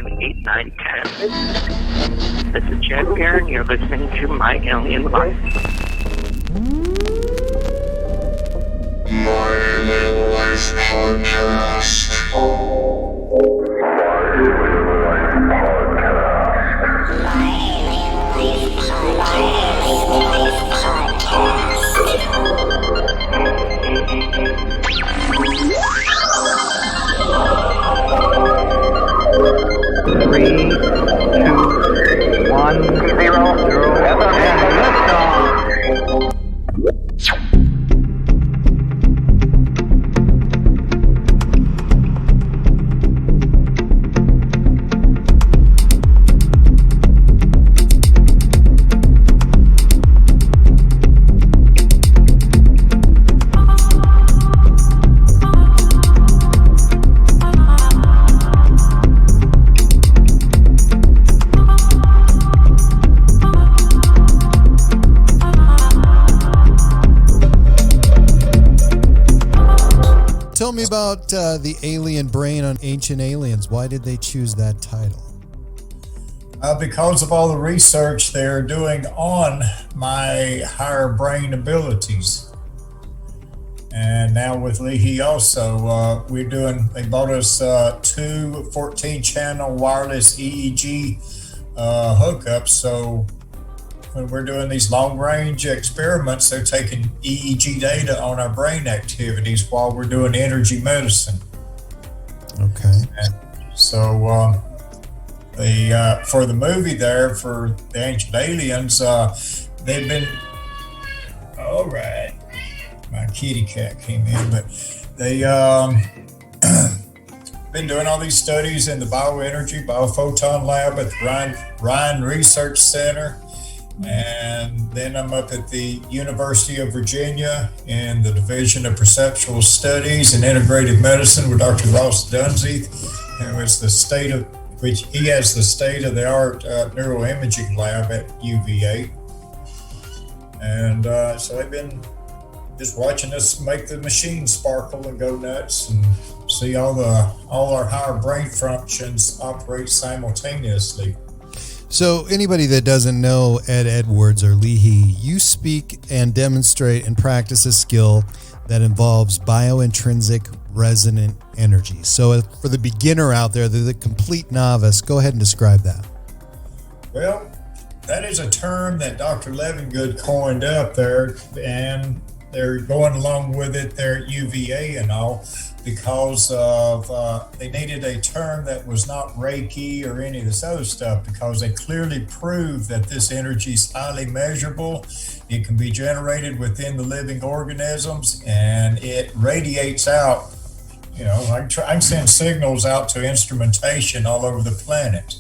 7, 8, 9, 10. This is Chad Barron. You're listening to My Alien Life. My Alien Life Podcast. Three, two, one, zero, and liftoff. Tell me about the alien brain on Ancient Aliens. Why did they choose that title? Because of all the research they're doing on my higher brain abilities. And now with Lihi also, they bought us two 14-channel wireless EEG hookups. So when we're doing these long-range experiments, they're taking EEG data on our brain activities while we're doing energy medicine. Okay. And so for the movie there, for the Ancient Aliens, they've been, all right, my kitty cat came in, but they been doing all these studies in the bioenergy, biophoton lab at the Ryan Research Center. And then I'm up at the University of Virginia in the Division of Perceptual Studies and Integrative Medicine with Dr. Ross Dunseith, who is he has the state-of-the-art neuroimaging lab at UVA. And so I've been just watching us make the machine sparkle and go nuts and see all our higher brain functions operate simultaneously. So anybody that doesn't know Edd Edwards or Lihi, you speak and demonstrate and practice a skill that involves biointrinsic resonant energy. So for the beginner out there, the complete novice, go ahead and describe that. Well, that is a term that Dr. Levengood coined up there, and they're going along with it there at UVA and all, because of they needed a term that was not Reiki or any of this other stuff, because they clearly proved that this energy is highly measurable. It can be generated within the living organisms, and it radiates out. You know, I can send signals out to instrumentation all over the planet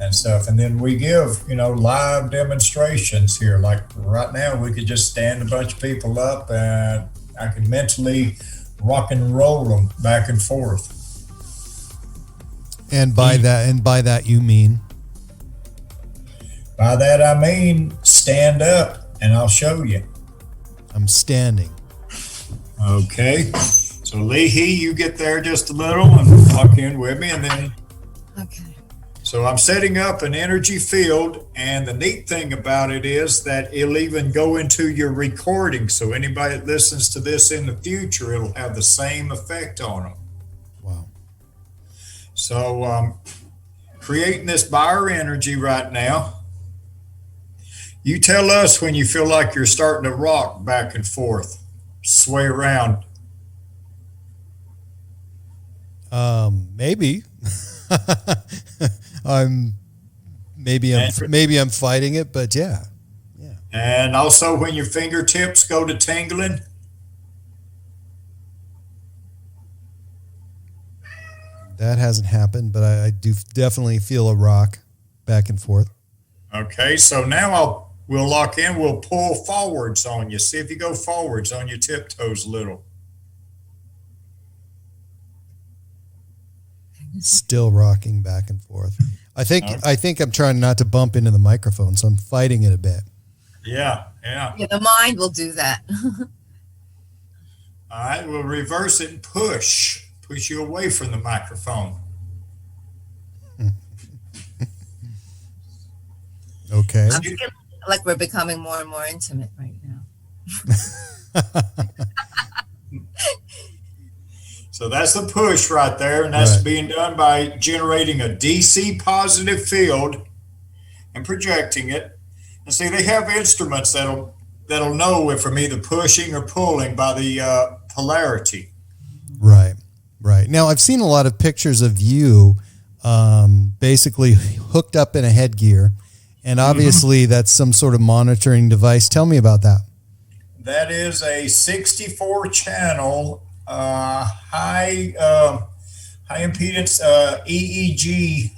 and stuff. And then we give, live demonstrations here. Like right now, we could just stand a bunch of people up and I can mentally rock and roll them back and forth. And by that you mean? By that I mean stand up and I'll show you. I'm standing. Okay. So Lihi, you get there just a little and lock in with me, and then. Okay. So I'm setting up an energy field, and the neat thing about it is that it'll even go into your recording. So anybody that listens to this in the future, it'll have the same effect on them. Wow. So creating this bioenergy right now. You tell us when you feel like you're starting to rock back and forth, sway around. Maybe. I'm fighting it, but yeah. And also when your fingertips go to tingling. That hasn't happened, but I do definitely feel a rock back and forth. Okay, so now we'll lock in. We'll pull forwards on you. See if you go forwards on your tiptoes a little. Still rocking back and forth. I think I'm trying not to bump into the microphone, so I'm fighting it a bit. Yeah. Yeah, the mind will do that. All right, we'll reverse it and push you away from the microphone. Okay. I'm feeling like we're becoming more and more intimate right now. So that's the push right there, and that's Right. being done by generating a DC positive field and projecting it. And see, they have instruments that'll know if I'm either pushing or pulling by the polarity. Right. Right. Now, I've seen a lot of pictures of you basically hooked up in a headgear, and obviously that's some sort of monitoring device. Tell me about that. That is a 64 channel high impedance EEG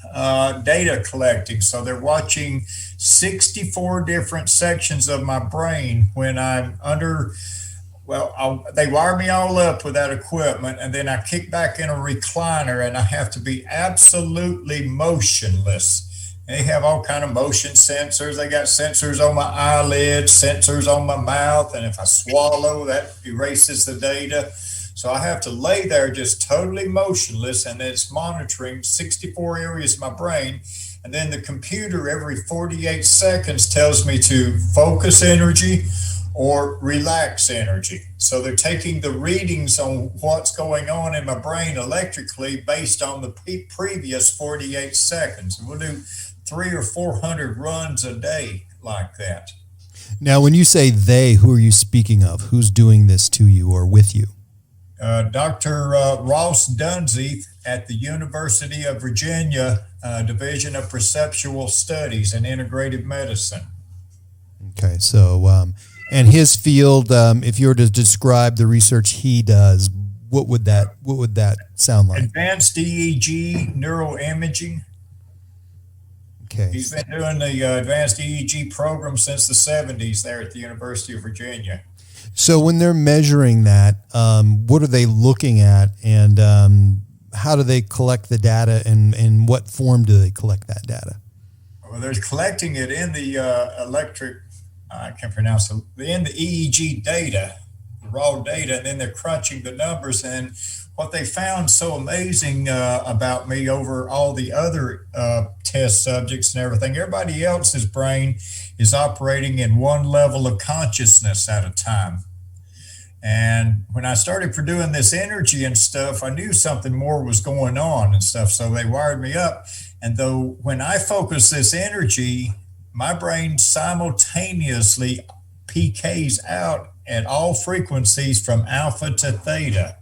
data collecting. So they're watching 64 different sections of my brain when I'm under. Well, they wire me all up with that equipment, and then I kick back in a recliner, and I have to be absolutely motionless. They have all kind of motion sensors. They got sensors on my eyelids, sensors on my mouth, and if I swallow, that erases the data. So I have to lay there just totally motionless, and it's monitoring 64 areas of my brain. And then the computer every 48 seconds tells me to focus energy or relax energy. So they're taking the readings on what's going on in my brain electrically based on the previous 48 seconds. And we'll do 300 or 400 runs a day like that. Now, when you say they, who are you speaking of? Who's doing this to you or with you? Dr. Ross Dunseith at the University of Virginia Division of Perceptual Studies and Integrative Medicine. Okay, so and his field, if you were to describe the research he does, what would that sound like? Advanced EEG neuroimaging. Okay. He's been doing the advanced EEG program since the 70s there at the University of Virginia. So when they're measuring that, what are they looking at, and how do they collect the data, and in what form do they collect that data? Well, they're collecting it in the I can't pronounce it, in the EEG data, the raw data, and then they're crunching the numbers. And what they found so amazing about me over all the other test subjects and everybody else's brain is operating in one level of consciousness at a time. And when I started doing this energy and stuff, I knew something more was going on and stuff. So they wired me up. And though when I focus this energy, my brain simultaneously PKs out at all frequencies from alpha to theta.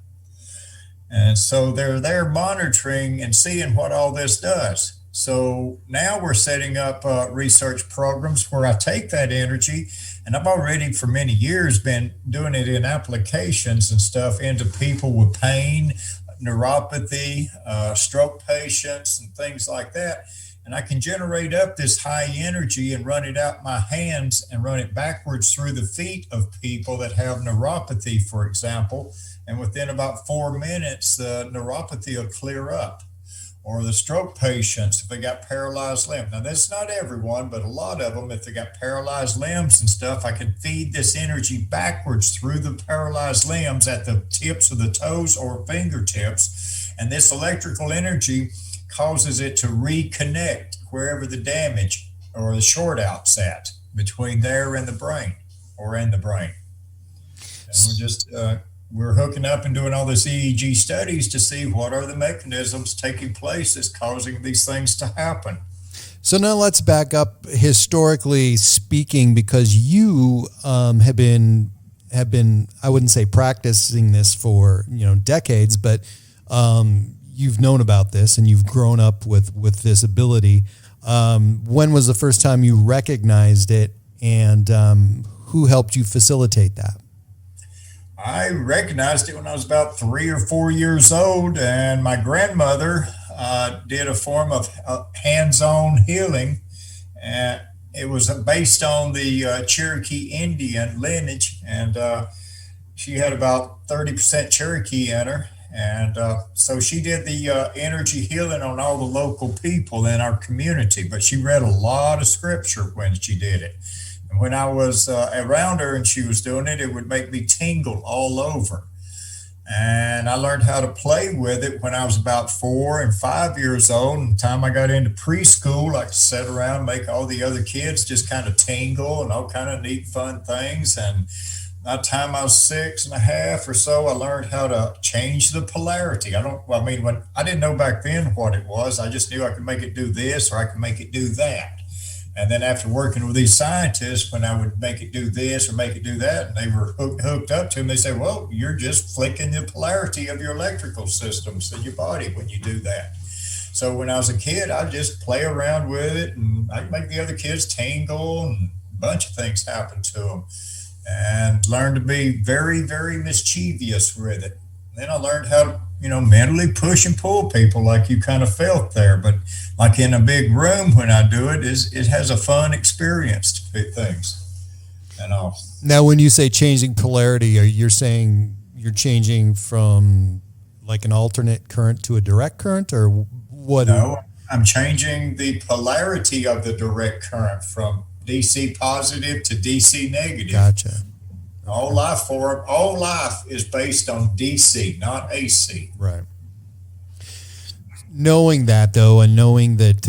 And so they're there monitoring and seeing what all this does. So now we're setting up research programs where I take that energy, and I've already for many years been doing it in applications and stuff into people with pain, neuropathy, stroke patients, and things like that. And I can generate up this high energy and run it out my hands and run it backwards through the feet of people that have neuropathy, for example. And within about 4 minutes, the neuropathy will clear up. Or the stroke patients, if they got paralyzed limbs. Now, that's not everyone, but a lot of them, if they got paralyzed limbs and stuff, I can feed this energy backwards through the paralyzed limbs at the tips of the toes or fingertips. And this electrical energy causes it to reconnect wherever the damage or the short out's at between there and the brain or in the brain. And we're just we're hooking up and doing all this EEG studies to see what are the mechanisms taking place that's causing these things to happen. So now let's back up historically speaking, because you have been I wouldn't say practicing this for decades, but you've known about this and you've grown up with this ability. When was the first time you recognized it, and who helped you facilitate that? I recognized it when I was about 3 or 4 years old, and my grandmother did a form of hands-on healing. And it was based on the Cherokee Indian lineage, and she had about 30% Cherokee in her. And so she did the energy healing on all the local people in our community, but she read a lot of scripture when she did it. And when I was around her and she was doing it, it would make me tingle all over. And I learned how to play with it when I was about 4 and 5 years old. And the time I got into preschool, I could sit around, make all the other kids just kind of tingle and all kind of neat, fun things. And by the time I was 6 and a half or so, I learned how to change the polarity. When I didn't know back then what it was, I just knew I could make it do this or I could make it do that. And then after working with these scientists, when I would make it do this or make it do that, and they were hooked up to them, they say, well, you're just flicking the polarity of your electrical systems in your body when you do that. So when I was a kid, I'd just play around with it, and I'd make the other kids tingle, and a bunch of things happen to them, and learned to be very, very mischievous with it. Then I learned how to, mentally push and pull people like you kind of felt there. But like in a big room when I do it, it has a fun experience to pick things and all. Now, when you say changing polarity, you're saying you're changing from like an alternate current to a direct current, or what? No, I'm changing the polarity of the direct current from DC positive to DC negative. Gotcha. All life is based on DC, not AC. Right. Knowing that, though, and knowing that,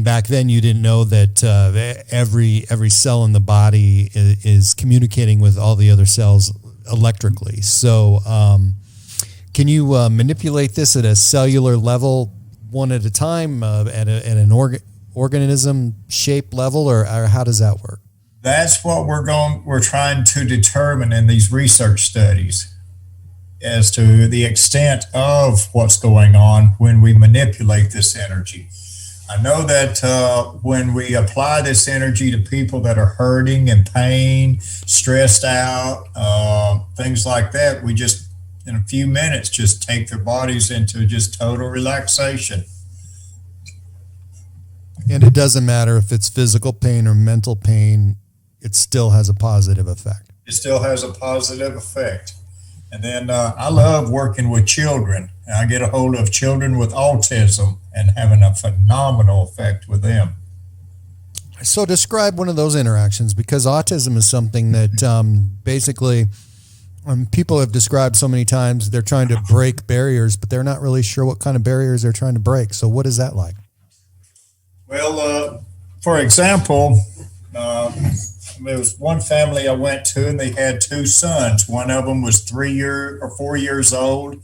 back then you didn't know that every cell in the body is communicating with all the other cells electrically. So can you manipulate this at a cellular level one at a time, at an organism shape level, or how does that work? That's what we're trying to determine in these research studies as to the extent of what's going on when we manipulate this energy. I know that when we apply this energy to people that are hurting and pain, stressed out, things like that, we just, in a few minutes, just take their bodies into just total relaxation. And it doesn't matter if it's physical pain or mental pain, it still has a positive effect. It still has a positive effect. And then I love working with children. And I get a hold of children with autism and having a phenomenal effect with them. So describe one of those interactions, because autism is something that basically people have described so many times. They're trying to break barriers, but they're not really sure what kind of barriers they're trying to break. So what is that like? Well, for example, there was one family I went to, and they had two sons. One of them was 4 years old,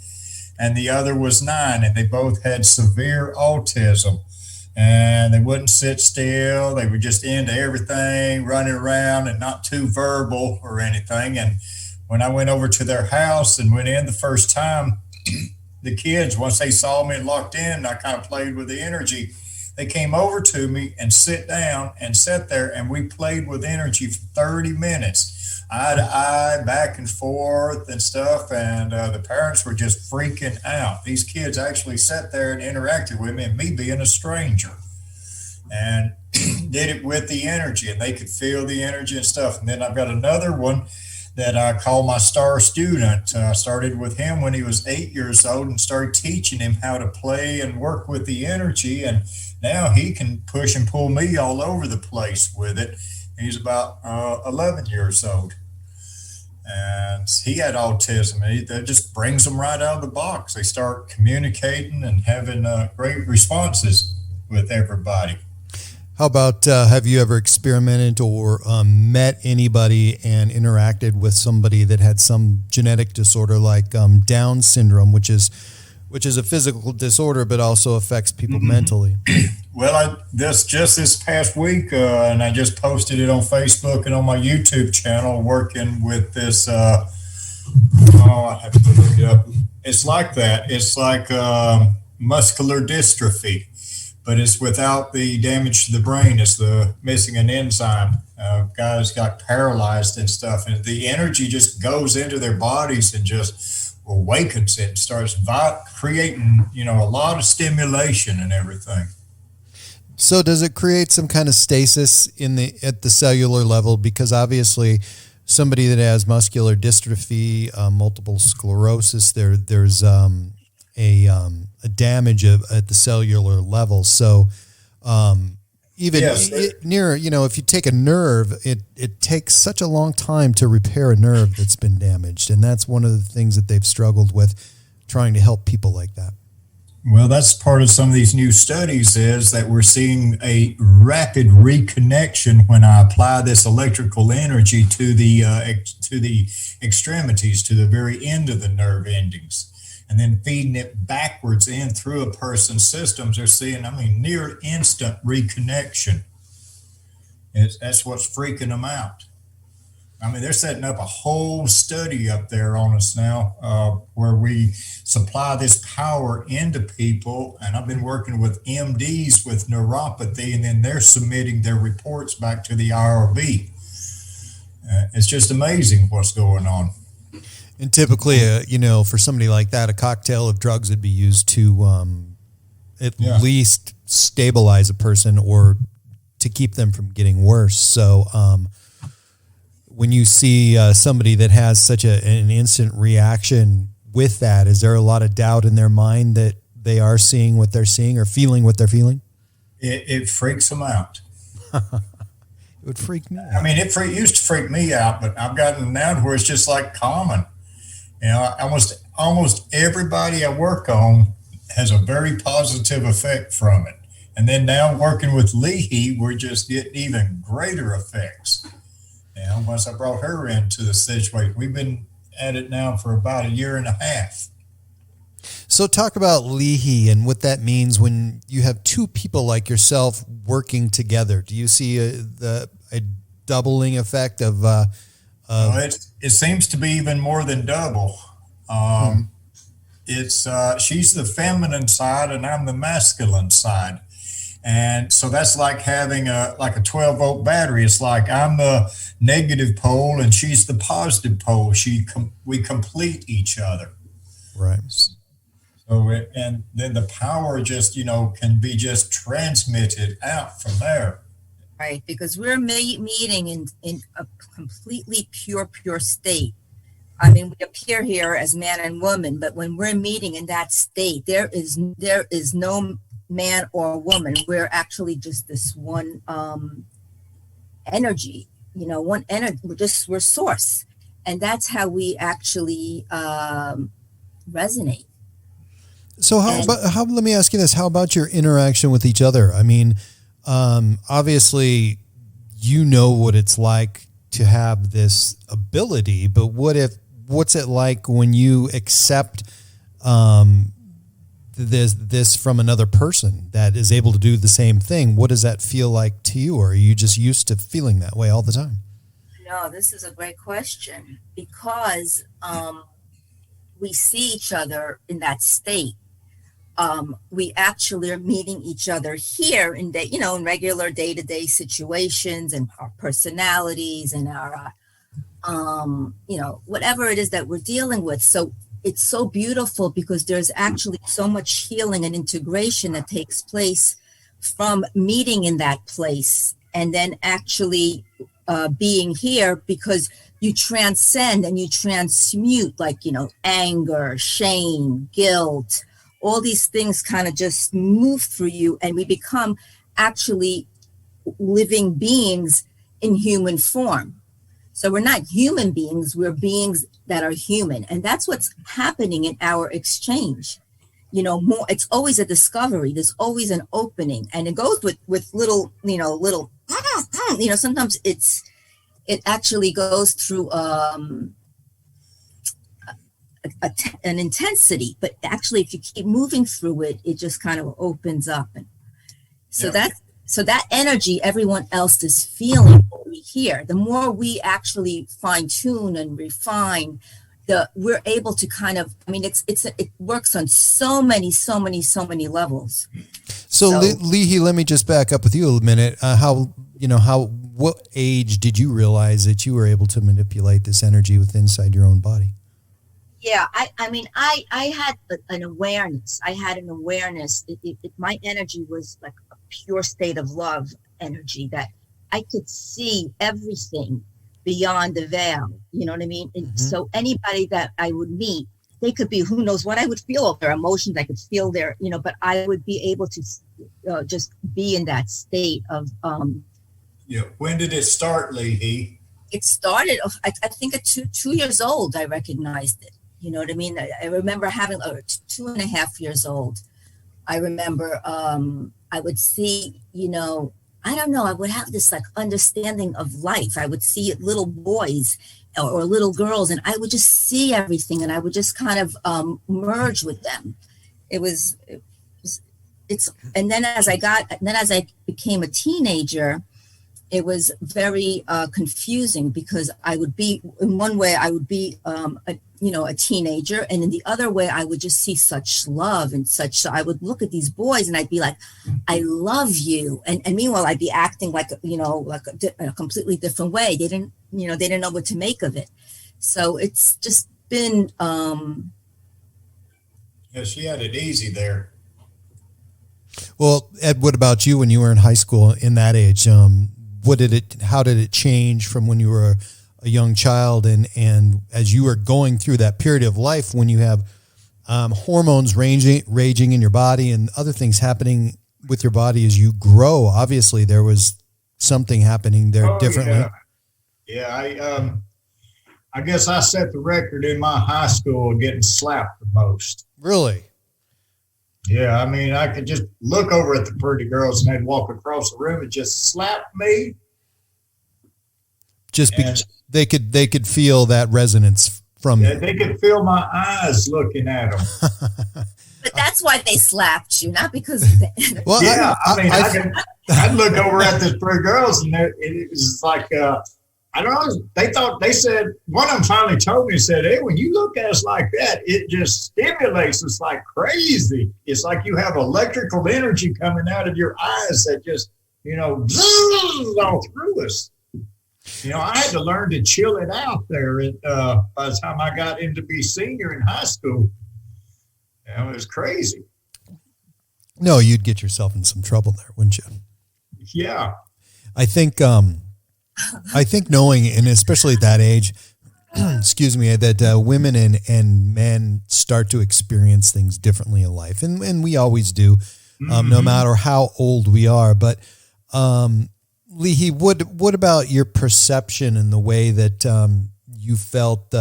and the other was 9, and they both had severe autism. And they wouldn't sit still. They were just into everything, running around, and not too verbal or anything. And when I went over to their house and went in the first time, the kids, once they saw me and locked in, I kind of played with the energy. They came over to me and sit down and sat there, and we played with energy for 30 minutes, eye to eye, back and forth and stuff. And the parents were just freaking out. These kids actually sat there and interacted with me, and me being a stranger, and did it with the energy, and they could feel the energy and stuff. And then I've got another one that I call my star student. I started with him when he was 8 years old and started teaching him how to play and work with the energy. And now he can push and pull me all over the place with it. He's about 11 years old. And he had autism. That just brings them right out of the box. They start communicating and having great responses with everybody. How about, have you ever experimented or met anybody and interacted with somebody that had some genetic disorder like Down syndrome, which is a physical disorder, but also affects people mentally? Well, this past week, and I just posted it on Facebook and on my YouTube channel, working with this, I have to look it up. It's like that. It's like muscular dystrophy, but it's without the damage to the brain. It's the missing an enzyme. Guys got paralyzed and stuff, and the energy just goes into their bodies and just awakens it and starts creating, a lot of stimulation and everything. So does it create some kind of stasis at the cellular level? Because obviously somebody that has muscular dystrophy, multiple sclerosis, there's a damage at the cellular level. So Even Yes. near, if you take a nerve, it takes such a long time to repair a nerve that's been damaged. And that's one of the things that they've struggled with, trying to help people like that. Well, that's part of some of these new studies is that we're seeing a rapid reconnection when I apply this electrical energy to the extremities, to the very end of the nerve endings, and then feeding it backwards in through a person's systems. They're seeing, near instant reconnection. That's what's freaking them out. They're setting up a whole study up there on us now, where we supply this power into people. And I've been working with MDs with neuropathy, and then they're submitting their reports back to the IRB. It's just amazing what's going on. And typically, for somebody like that, a cocktail of drugs would be used to at least stabilize a person or to keep them from getting worse. So, when you see somebody that has such an instant reaction with that, is there a lot of doubt in their mind that they are seeing what they're seeing or feeling what they're feeling? It freaks them out. It would freak me out. It used to freak me out, but I've gotten now to where it's just like common. Almost everybody I work on has a very positive effect from it. And then now working with Lihi, we're just getting even greater effects. Once I brought her into the situation, we've been at it now for about a year and a half. So talk about Lihi and what that means when you have two people like yourself working together. Do you see a doubling effect of? It seems to be even more than double. She's the feminine side and I'm the masculine side. And so that's like having a 12-volt battery. It's like I'm the negative pole and she's the positive pole. We complete each other. Right. So and then the power just, can be just transmitted out from there. Right, because we're meeting in a completely pure state. We appear here as man and woman, but when we're meeting in that state, there is no man or woman. We're actually just this one energy, one energy. We're source, and that's how we actually resonate. So let me ask you this: how about your interaction with each other? Obviously, what it's like to have this ability, but what's it like when you accept this from another person that is able to do the same thing? What does that feel like to you? Or are you just used to feeling that way all the time? No, this is a great question because we see each other in that state. We actually are meeting each other here in regular day-to-day situations and our personalities and our, whatever it is that we're dealing with. So it's so beautiful because there's actually so much healing and integration that takes place from meeting in that place and then actually being here, because you transcend and you transmute anger, shame, guilt. All these things kind of just move through you and we become actually living beings in human form. So we're not human beings, we're beings that are human. And that's what's happening in our exchange. It's always a discovery. There's always an opening. And it goes with little, sometimes it actually goes through an intensity, but actually if you keep moving through it, it just kind of opens up. And so that energy everyone else is feeling over here, the more we actually fine tune and refine, we're able to kind of, it works on so many levels. So Lihi, let me just back up with you a minute. What age did you realize that you were able to manipulate this energy inside your own body? Yeah, I had an awareness. My energy was like a pure state of love energy that I could see everything beyond the veil. You know what I mean? And so anybody that I would meet, they could be, who knows what I would feel, their emotions, I could feel their, but I would be able to just be in that state of. Yeah. When did it start, Lihi? It started, I think at 2 years old, I recognized it. You know what I mean? I remember having 2.5 years old. I remember I would see, I don't know, I would have this like understanding of life. I would see little boys or little girls, and I would just see everything, and I would just kind of merge with them. And then as I became a teenager, it was very confusing, because I would be, in one way, I would be, a teenager, and in the other way, I would just see such love and such. So I would look at these boys, and I'd be like, "I love you," and meanwhile, I'd be acting like a completely different way. They didn't know what to make of it. So it's just been. Yeah, she had it easy there. Well, Ed, what about you when you were in high school in that age? How did it change from when you were a young child, and as you were going through that period of life when you have hormones raging in your body and other things happening with your body as you grow? Obviously, there was something happening there differently. Yeah, I guess I set the record in my high school getting slapped the most. Really? Yeah, I mean, I could just look over at the pretty girls, and they'd walk across the room and just slap me. Just because they could feel that resonance from you. They could feel my eyes looking at them. But that's why they slapped you, not because. Well, yeah, I'd look over at the three girls, and it was like, I don't know. They said, one of them finally told me, said, "Hey, when you look at us like that, it just stimulates us like crazy. It's like you have electrical energy coming out of your eyes that just, all through us." I had to learn to chill it out there by the time I got into be senior in high school. It was crazy. No, you'd get yourself in some trouble there, wouldn't you? Yeah. I think knowing, and especially at that age, excuse me, that women and men start to experience things differently in life. And we always do, no matter how old we are. But Lihi, what about your perception and the way that you felt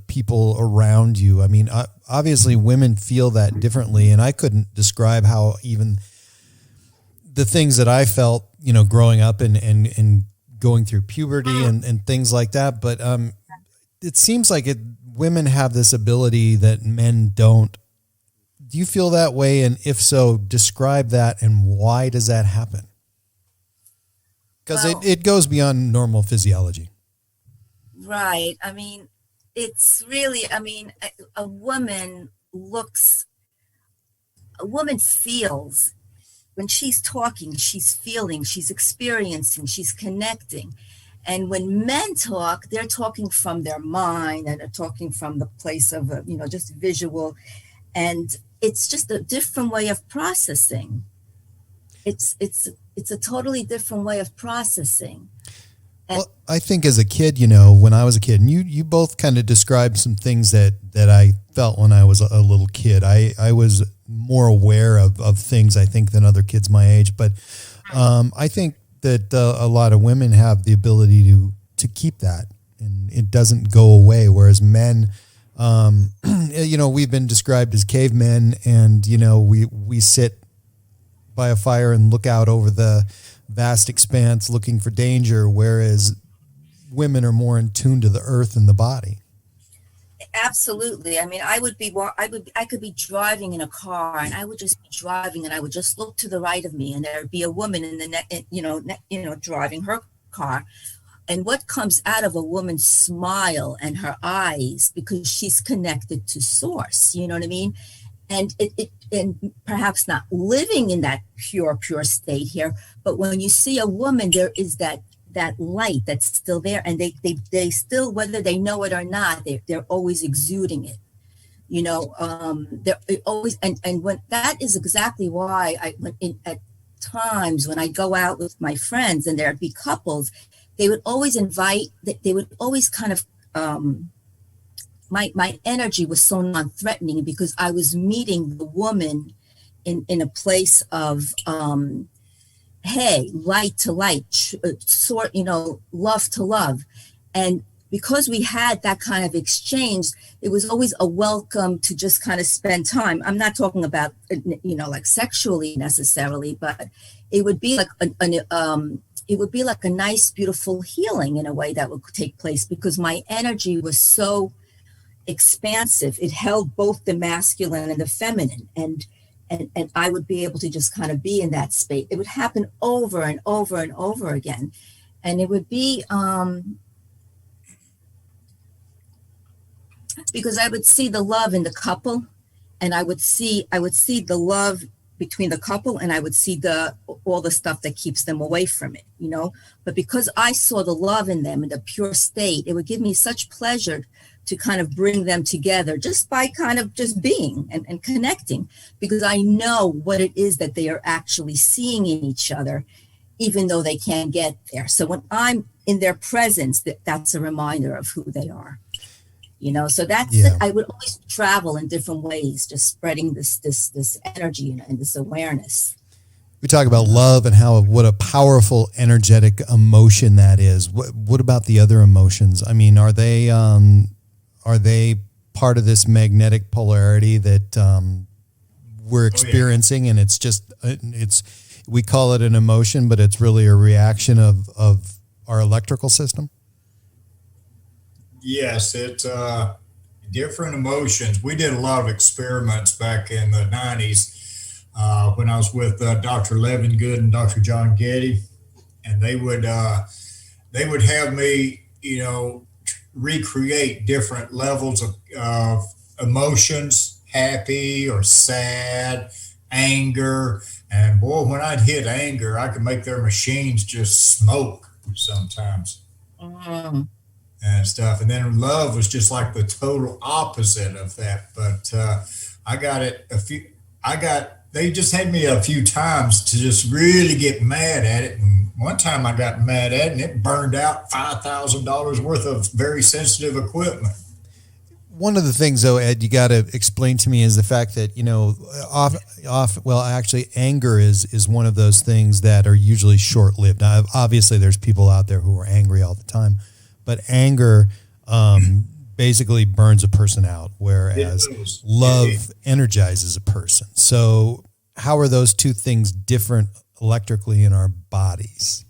people around you? I mean, obviously women feel that differently, and I couldn't describe how even the things that I felt, growing up and going through puberty and things like that. But it seems like women have this ability that men don't. Do you feel that way? And if so, describe that, and why does that happen? Because it goes beyond normal physiology. Right. I mean, it's really, a woman feels when she's talking, she's feeling, she's experiencing, she's connecting. And when men talk, they're talking from their mind, and they're talking from the place of, just visual. And it's just a different way of processing. It's a totally different way of processing. Well, I think as a kid, when I was a kid, and you both kind of described some things that I felt when I was a little kid. I was more aware of things, I think, than other kids my age. But I think that a lot of women have the ability to keep that, and it doesn't go away. Whereas men, we've been described as cavemen, and, we sit by a fire and look out over the vast expanse looking for danger, whereas women are more in tune to the earth and the body. Absolutely. I mean, I could be driving in a car, and I would just be driving, and I would just look to the right of me, and there'd be a woman in the driving her car. And what comes out of a woman's smile and her eyes, because she's connected to source, you know what I mean? And and perhaps not living in that pure state here, but when you see a woman, there is that light that's still there, and they still, whether they know it or not, they're always exuding it. They're always, and when that is exactly why at times when I go out with my friends and there'd be couples, they would always kind of my energy was so non-threatening because I was meeting the woman in a place of hey, light to light, sort, love to love. And because we had that kind of exchange, it was always a welcome to just kind of spend time. I'm not talking about, like sexually necessarily, but it would be like it would be like a nice, beautiful healing in a way that would take place because my energy was so expansive. It held both the masculine and the feminine. And I would be able to just kind of be in that space. It would happen over and over and over again. And it would be because I would see the love in the couple, and I would see the love between the couple, and I would see all the stuff that keeps them away from it, But because I saw the love in them in the pure state, it would give me such pleasure to kind of bring them together just by kind of just being and connecting, because I know what it is that they are actually seeing in each other, even though they can't get there. So when I'm in their presence, that's a reminder of who they are. So that's I would always travel in different ways, just spreading this energy and this awareness. We talk about love and what a powerful energetic emotion that is. What about the other emotions? I mean, are they part of this magnetic polarity that we're experiencing? And it's just we call it an emotion, but it's really a reaction of our electrical system. Yes, it's different emotions. We did a lot of experiments back in the 90s when I was with Dr. Levingood and Dr. John Getty, and they would have me, recreate different levels of emotions, happy or sad, anger. And boy, when I'd hit anger, I could make their machines just smoke sometimes. And stuff. And then love was just like the total opposite of that. But they just had me a few times to just really get mad at it. And one time I got mad at it and it burned out $5,000 worth of very sensitive equipment. One of the things, though, Ed, you got to explain to me is the fact that, actually anger is one of those things that are usually short-lived. Now, obviously there's people out there who are angry all the time. But anger basically burns a person out, whereas love energizes a person. So how are those two things different electrically in our bodies?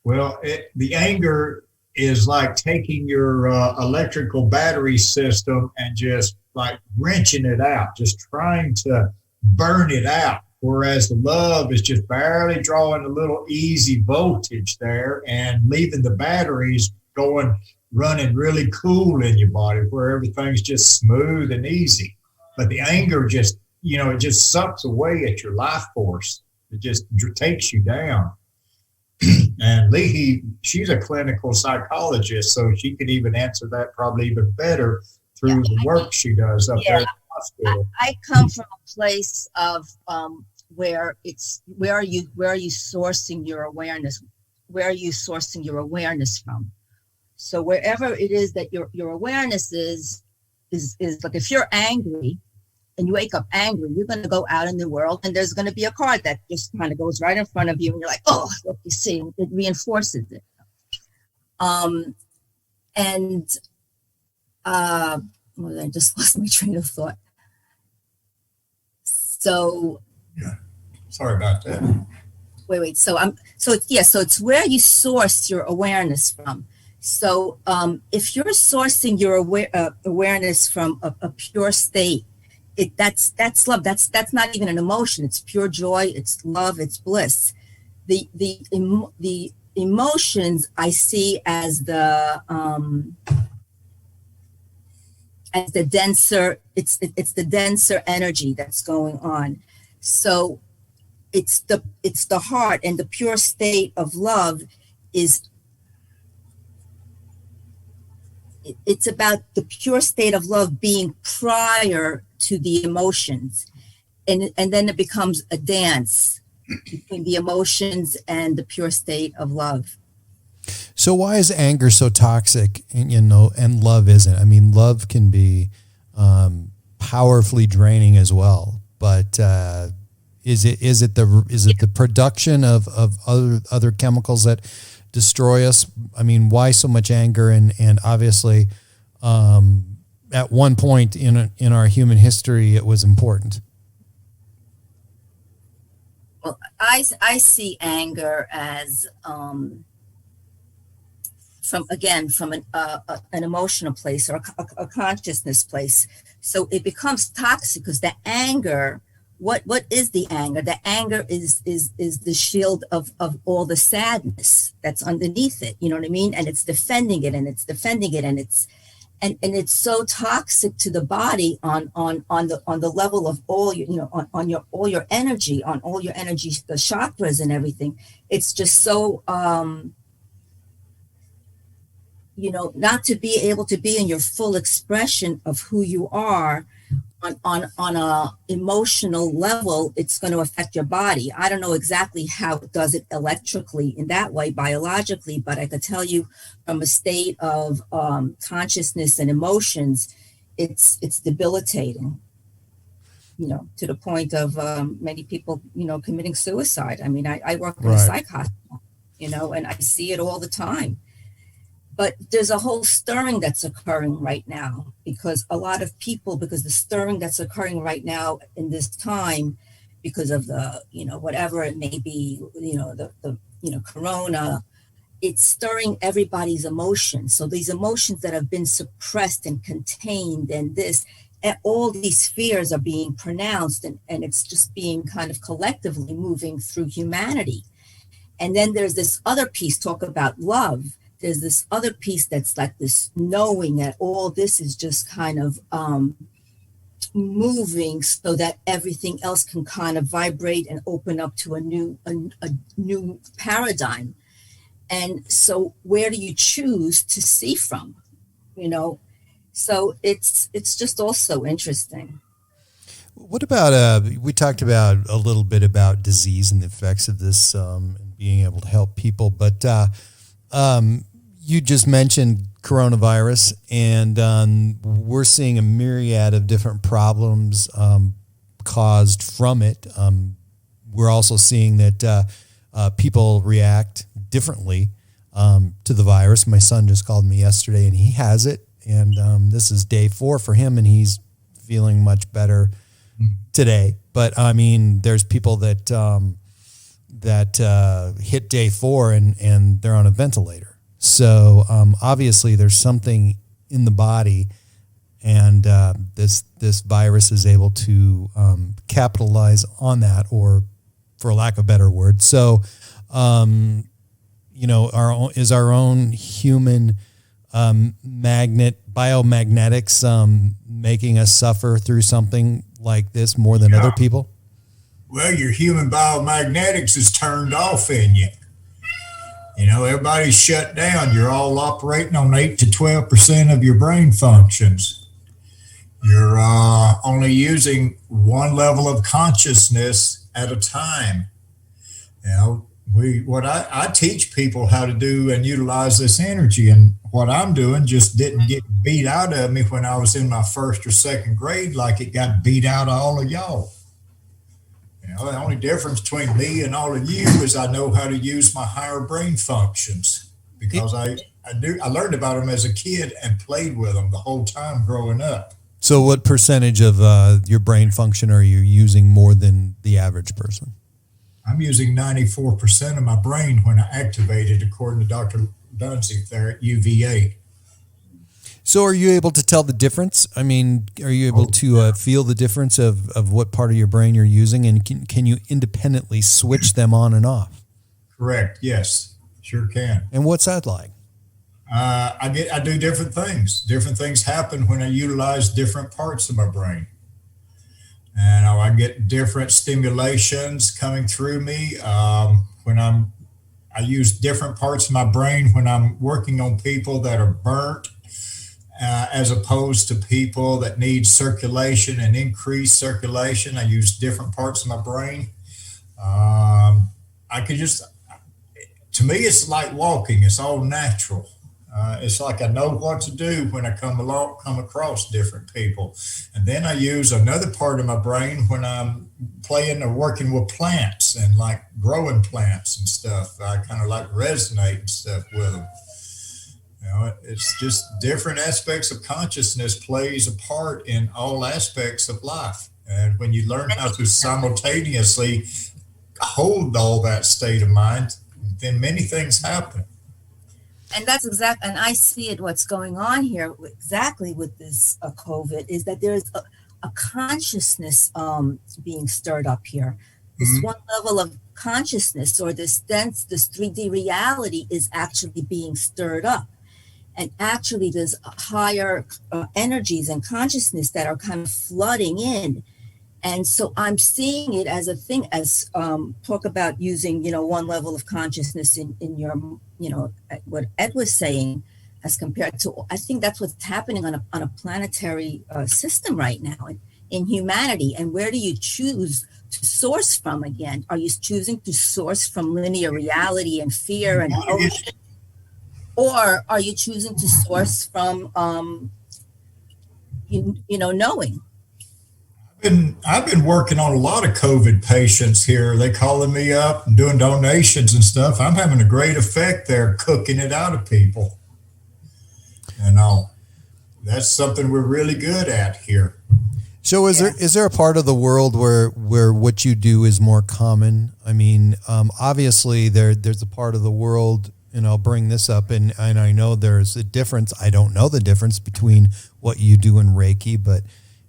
Well, the anger is like taking your electrical battery system and just like wrenching it out, just trying to burn it out. Whereas the love is just barely drawing a little easy voltage there and leaving the batteries running really cool in your body where everything's just smooth and easy. But the anger just, it just sucks away at your life force. It just takes you down. And Lihi, she's a clinical psychologist, so she could even answer that probably even better through the work she does up there at the hospital. I come from a place of where are you sourcing your awareness? Where are you sourcing your awareness from? So wherever it is that your awareness is like, if you're angry and you wake up angry, you're going to go out in the world and there's going to be a car that just kind of goes right in front of you and you're like, oh, what you see, it reinforces it. I just lost my train of thought. So yeah, sorry about that. Wait. So it's where you source your awareness from. So if you're sourcing your awareness from a pure state, that's love. That's not even an emotion. It's pure joy. It's love. It's bliss. The emotions I see as the denser. It's the denser energy that's going on. So it's the heart, and the pure state of love is. It's about the pure state of love being prior to the emotions. And then it becomes a dance between the emotions and the pure state of love. So why is anger so toxic, and, and love isn't? I mean, love can be powerfully draining as well, but is it the production of other chemicals that destroy us? I mean, why so much anger? And obviously, at one point in our human history, it was important. Well, I see anger as from an emotional place or a consciousness place. So it becomes toxic because the anger. What is the anger? The anger is the shield of all the sadness that's underneath it. You know what I mean? And it's defending it, and it's defending it, and it's so toxic to the body on the level of all all your energy, the chakras and everything. It's just so not to be able to be in your full expression of who you are on a emotional level. It's going to affect your body. I don't know exactly how it does it electrically in that way, biologically, but I could tell you from a state of consciousness and emotions, it's debilitating, to the point of many people, committing suicide. I mean, I work in a psych hospital, and I see it all the time. But there's a whole stirring that's occurring right now because the stirring that's occurring right now in this time, because of the, whatever it may be, the corona, it's stirring everybody's emotions. So these emotions that have been suppressed and contained and all these fears are being pronounced, and it's just being kind of collectively moving through humanity. And then there's this other piece, talk about love. There's this other piece that's like this knowing that all this is just kind of moving so that everything else can kind of vibrate and open up to a new paradigm. And so where do you choose to see from? So it's just also interesting. What about we talked about a little bit about disease and the effects of this and being able to help people, but you just mentioned coronavirus, and we're seeing a myriad of different problems caused from it. We're also seeing that people react differently to the virus. My son just called me yesterday, and he has it, and this is day 4 for him, and he's feeling much better today. But I mean, there's people that hit day 4 and they're on a ventilator. So obviously there's something in the body, and this virus is able to capitalize on that, or for lack of a better word. So, our own human biomagnetics making us suffer through something like this more than other people? Well, your human biomagnetics is turned off in you. Everybody's shut down. You're all operating on 8 to 12% of your brain functions. You're only using one level of consciousness at a time. I teach people how to do and utilize this energy, and what I'm doing just didn't get beat out of me when I was in my 1st or 2nd grade like it got beat out of all of y'all. The only difference between me and all of you is I know how to use my higher brain functions, because I learned about them as a kid and played with them the whole time growing up. So what percentage of your brain function are you using more than the average person? I'm using 94% of my brain when I activate it, according to Dr. Dunsey there at UVA. So are you able to tell the difference? I mean, are you able to feel the difference of what part of your brain you're using, and can you independently switch them on and off? Correct. Yes, sure can. And what's that like? I do different things. Different things happen when I utilize different parts of my brain. And I get different stimulations coming through me I use different parts of my brain when I'm working on people that are burnt, as opposed to people that need circulation and increased circulation. I use different parts of my brain. to me, it's like walking. It's all natural. It's like I know what to do when I come across different people. And then I use another part of my brain when I'm playing or working with plants and like growing plants and stuff. I kind of like resonate and stuff with them. You know, it's just different aspects of consciousness plays a part in all aspects of life. And when you learn how to simultaneously hold all that state of mind, then many things happen. And that's exactly, and I see it, what's going on here exactly with this COVID is that there's a consciousness being stirred up here. This one level of consciousness or this 3D reality is actually being stirred up. And actually there's higher energies and consciousness that are kind of flooding in. And so I'm seeing it as a thing, as talk about using, one level of consciousness in your, what Ed was saying, as compared to, I think that's what's happening on a planetary system right now in humanity. And where do you choose to source from again? Are you choosing to source from linear reality and fear and ocean? Or are you choosing to source from, knowing? I've been working on a lot of COVID patients here. They calling me up and doing donations and stuff. I'm having a great effect there, cooking it out of people. That's something we're really good at here. So is there a part of the world where what you do is more common? I mean, obviously there's a part of the world, and I'll bring this up, and I know there's a difference. I don't know the difference between what you do in Reiki, but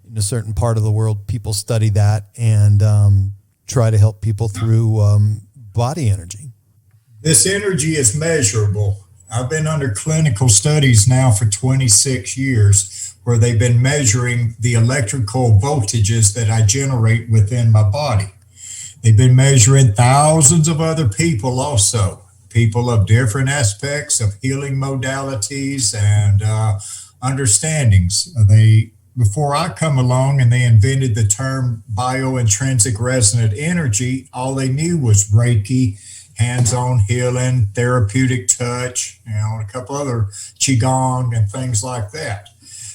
in a certain part of the world, people study that and try to help people through body energy. This energy is measurable. I've been under clinical studies now for 26 years where they've been measuring the electrical voltages that I generate within my body. They've been measuring thousands of other people also, people of different aspects of healing modalities and understandings. Before I come along and they invented the term biointrinsic resonant energy, all they knew was Reiki, hands-on healing, therapeutic touch, a couple other Qigong and things like that.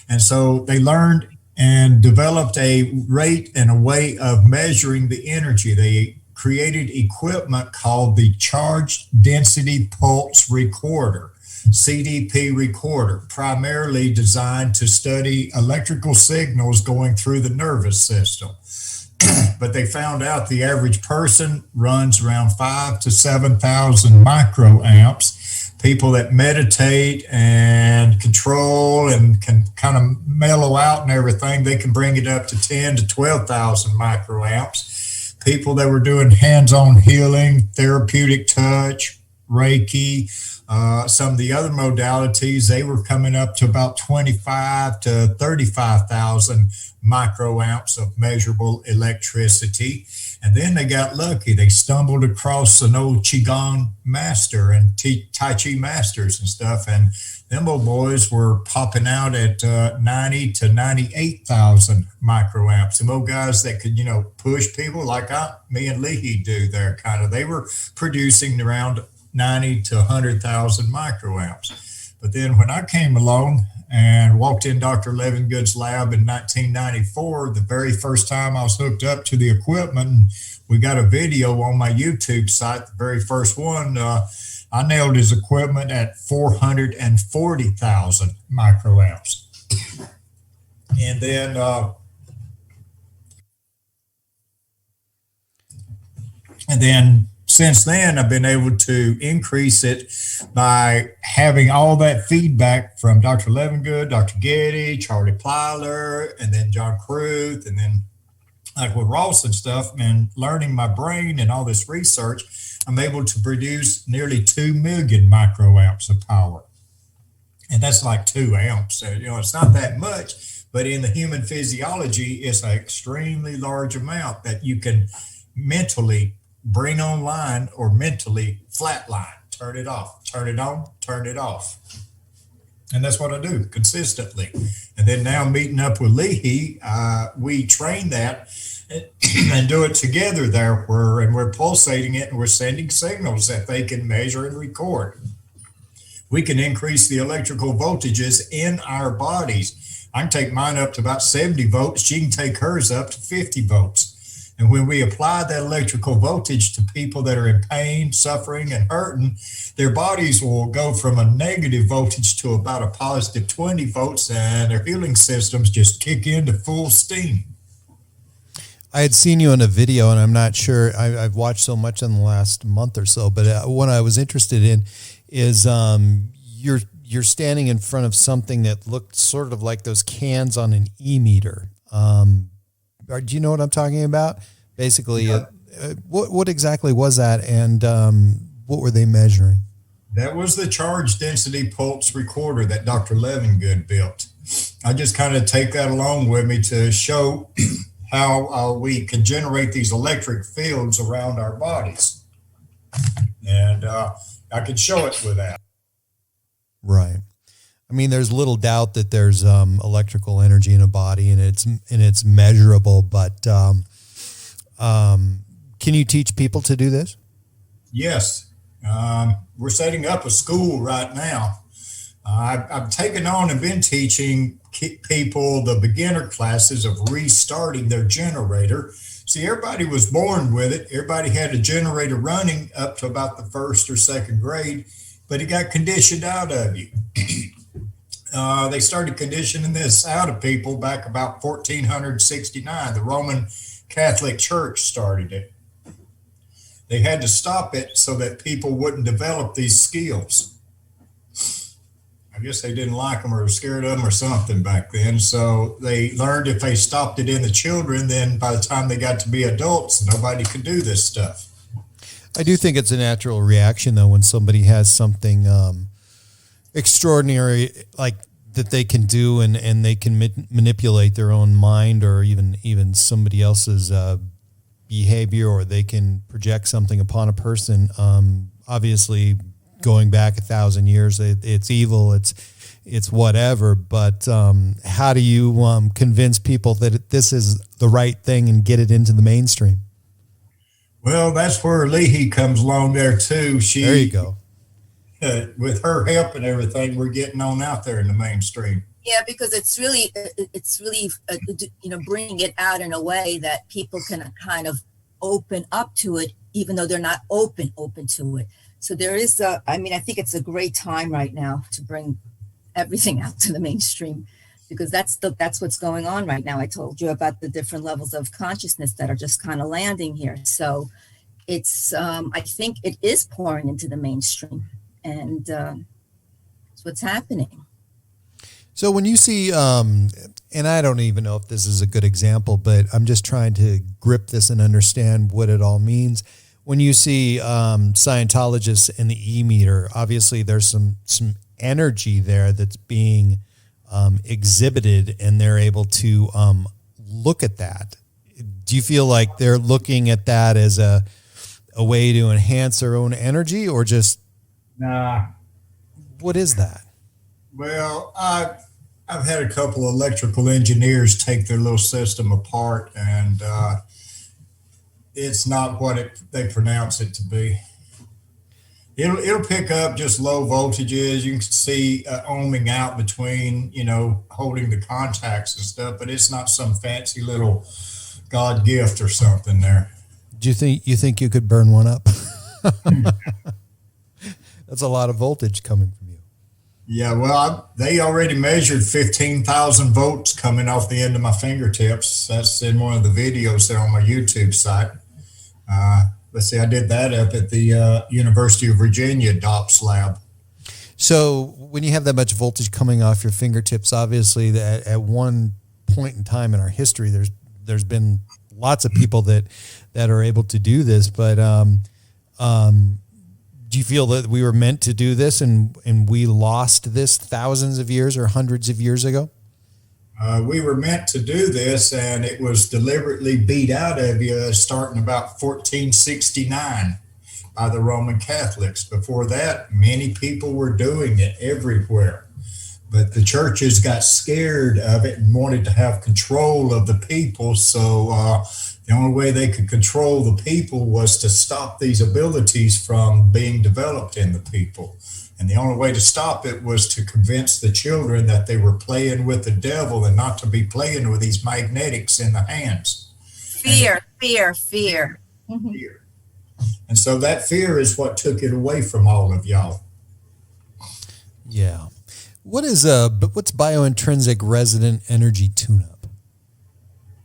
And so they learned and developed a rate and a way of measuring the energy. They created equipment called the Charge Density Pulse Recorder, CDP recorder, primarily designed to study electrical signals going through the nervous system. But they found out the average person runs around 5,000 to 7,000 microamps. People that meditate and control and can kind of mellow out and everything, they can bring it up to 10,000 to 12,000 microamps. People that were doing hands-on healing, therapeutic touch, Reiki, some of the other modalities, they were coming up to about 25 to 35,000 microamps of measurable electricity. And then they got lucky. They stumbled across an old Qigong master and Tai Chi masters and stuff. And them old boys were popping out at 90 to 98,000 microamps. Them old guys that could, push people like me and Lihi do there kind of. They were producing around 90 to 100,000 microamps. But then when I came along and walked in Dr. Levingood's lab in 1994, the very first time I was hooked up to the equipment, and we got a video on my YouTube site, the very first one, I nailed his equipment at 440,000 microamps. And then since then, I've been able to increase it by having all that feedback from Dr. Levingood, Dr. Getty, Charlie Plyler, and then John Cruth, and then like with Ross and stuff, and learning my brain and all this research, I'm able to produce nearly 2 million microamps of power. And that's like 2 amps. So, it's not that much, but in the human physiology, it's an extremely large amount that you can mentally bring online or mentally flatline, turn it off, turn it on, turn it off. And that's what I do consistently. And then now meeting up with Lihi, we train that and do it together there, and we're pulsating it and we're sending signals that they can measure and record. We can increase the electrical voltages in our bodies. I can take mine up to about 70 volts. She can take hers up to 50 volts. And when we apply that electrical voltage to people that are in pain, suffering, and hurting, their bodies will go from a negative voltage to about a positive 20 volts, and their healing systems just kick into full steam. I had seen you in a video, and I'm not sure, I've watched so much in the last month or so, but what I was interested in is you're standing in front of something that looked sort of like those cans on an e-meter. Do you know what I'm talking about? Basically, yeah. What exactly was that, and what were they measuring? That was the charge density pulse recorder that Dr. Levingood built. I just kind of take that along with me to show how we can generate these electric fields around our bodies. And I could show it with that. Right. I mean, there's little doubt that there's electrical energy in a body, and it's measurable. But can you teach people to do this? Yes. We're setting up a school right now. I've taken on and been teaching people the beginner classes of restarting their generator. See, everybody was born with it. Everybody had a generator running up to about the first or second grade, but it got conditioned out of you. They started conditioning this out of people back about 1469. The Roman Catholic Church started it. They had to stop it so that people wouldn't develop these skills. I guess they didn't like them or were scared of them or something back then. So they learned if they stopped it in the children, then by the time they got to be adults, nobody could do this stuff. I do think it's a natural reaction, though, when somebody has something extraordinary like that they can do, and they can manipulate their own mind or even somebody else's behavior, or they can project something upon a person. Obviously, going back 1,000 years, it's evil, it's whatever. But how do you convince people that this is the right thing and get it into the mainstream? Well, that's where Lihi comes along there too. There you go. With her help and everything, we're getting on out there in the mainstream. Yeah, because it's really bringing it out in a way that people can kind of open up to it, even though they're not open to it. So there is I think it's a great time right now to bring everything out to the mainstream, because that's what's going on right now. I told you about the different levels of consciousness that are just kind of landing here. So it's I think it is pouring into the mainstream, and that's what's happening. So when you see, and I don't even know if this is a good example, but I'm just trying to grip this and understand what it all means. When you see Scientologists in the e-meter, obviously there's some energy there that's being exhibited, and they're able to look at that. Do you feel like they're looking at that as a way to enhance their own energy, or just... Nah. What is that? Well, I've had a couple of electrical engineers take their little system apart, and it's not what they pronounce it to be. It'll pick up just low voltages. You can see ohming out between, holding the contacts and stuff, but it's not some fancy little God gift or something there. Do you think you could burn one up? That's a lot of voltage coming from you. Yeah, well, they already measured 15,000 volts coming off the end of my fingertips. That's in one of the videos there on my YouTube site. Let's see, I did that up at the University of Virginia DOPS lab. So when you have that much voltage coming off your fingertips, obviously that at one point in time in our history, there's been lots of people that are able to do this, but do you feel that we were meant to do this and we lost this thousands of years or hundreds of years ago? We were meant to do this, and it was deliberately beat out of you starting about 1469 by the Roman Catholics. Before that, many people were doing it everywhere. But the churches got scared of it and wanted to have control of the people. So the only way they could control the people was to stop these abilities from being developed in the people. And the only way to stop it was to convince the children that they were playing with the devil and not to be playing with these magnetics in the hands. Fear. Mm-hmm. Fear. And so that fear is what took it away from all of y'all. Yeah. What's biointrinsic resonant energy tune-up?